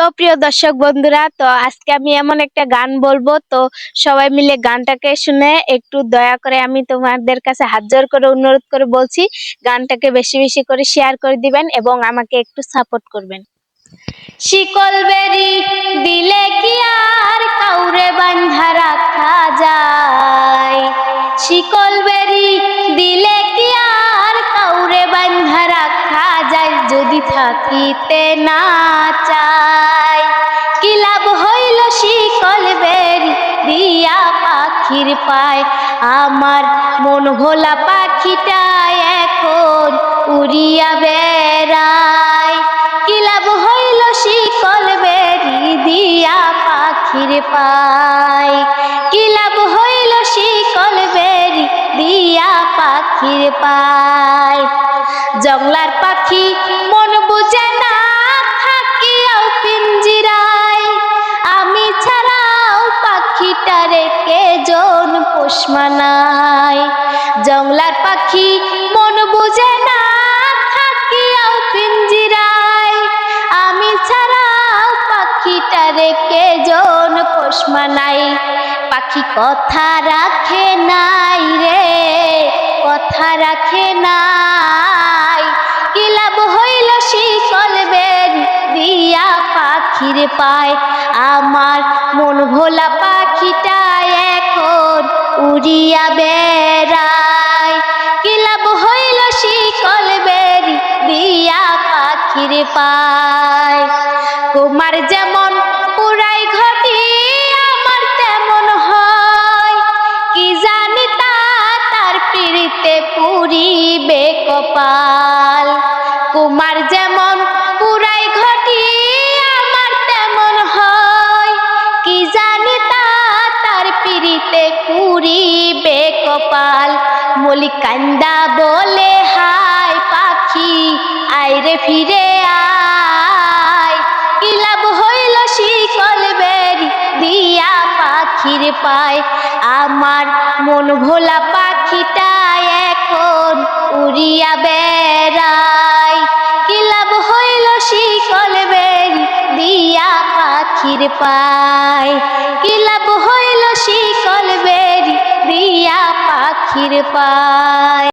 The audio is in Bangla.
তো প্রিয় দর্শক বন্ধুরা, তো আজকে আমি এমন একটা গান বলবো। তো সবাই মিলে গানটাকে শুনে একটু দয়া করে আমি তোমাদের কাছে হাত জোড় করে অনুরোধ করে বলছি, গানটাকে বেশি বেশি করে শেয়ার করে দিবেন এবং আমাকে একটু সাপোর্ট করবেন। শিকল বেরি দিলে কি আর কাউরে বাঁধা রাখা যায়? শিকল বেরি দিলে কি আর কাউরে বাঁধা রাখা যায়? যদি থাকিতে না চাই, কি লাভ হইল শিকল বেরি দিয়া পাখির পায়? আমার মন ভোলা পাখিটা এখন উড়িয়া বেড়ায়। কি লাভ হইল শিকল বেরি দিয়া পাখির পায়? কি লাভ হইল শিকল বেরি দিয়া পাখির পায়? জংলার পাখি মন বুঝে না, থাকিয়াও পিঞ্জিরায়। আমি ছাড়াও পাখিটারে কে জন পোষ মানায়? জংলার পাখি মন বুঝে না, থাকিয়াও পিঞ্জিরায়। আমি ছাড়াও পাখিটারে কে জন পোষ মানায়? পাখি কথা রাখে নাই রে, কথা রাখে নাই। কি লাভ হইল শিকল বেরি দিয়া পাখির পায়? আমার মন ভোলা পাখিটা এখন উড়িয়া বেড়ায়। কি লাভ হইল শিকল বেরি দিয়া পাখির পায়? কুমার যেমন পুরাই ঘটি আমার তেমন হয়, কি জানি তার পিড়িতে পুরিবে কপাল। কুমার যেমন পুরাই ঘটি আমার তেমন হয়, কি জানি তার পিড়িতে পুরিবে কপাল। মলিক কান্দা বলে হায় পাখি আইরে ফিরে আয়। কি লাভ হইল শিকল বেরি দিয়া পাখির পায়? আমার মন ভোলা পাখিটা এখন উড়িয়া বেড়ায়। কি লাভ হইল শিকল বেরি দিয়া পাখির পায়? কি লাভ হইল শিকল বেরি দিয়া পাখির পায়?